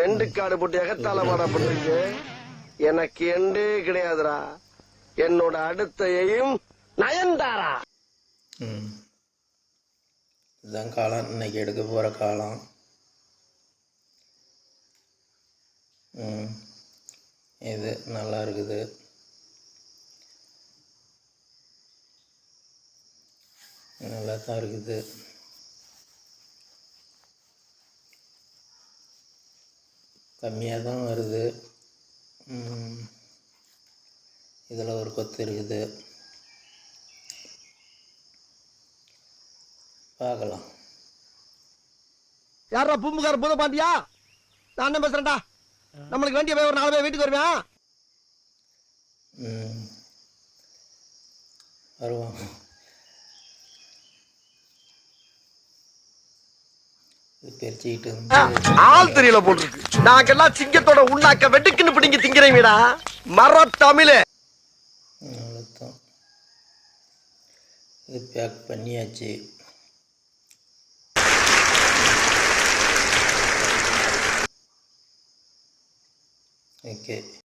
End காடு போட்டு எகத்தால மாடப்பட்டிருக்கு. எனக்கு எண்டே கிடையாதுடா. என்னோட அடுத்த எய்ம் நயன்தாரா. இதுதான் காலம், இன்னைக்கு எடுக்க போகிற காலம். இது நல்லா இருக்குது. நல்லா தான் இருக்குது. கம்மியாக தான் வருது. இதில் ஒரு கொத்து இருக்குது, பார்க்கலாம். யாரா பூம்புகார பூத பாண்டியா? நான் என்ன பேசுறேன்டா? நம்மளுக்கு வேண்டிய போய் ஒரு 4 பேர் வீட்டுக்கு வருவேன். வருவோம். பெருச்சிக்கிட்டு ஆள் தெரியல போட்டுருக்கு. நாங்கெல்லாம் சிங்கத்தோட உண்ணாக்க வெட்டுக்குன்னு பிடிங்க திங்கிறீங்கடா மர தமிழே. அவ்வளோதான். இது பேக் பண்ணியாச்சு. ஓகே.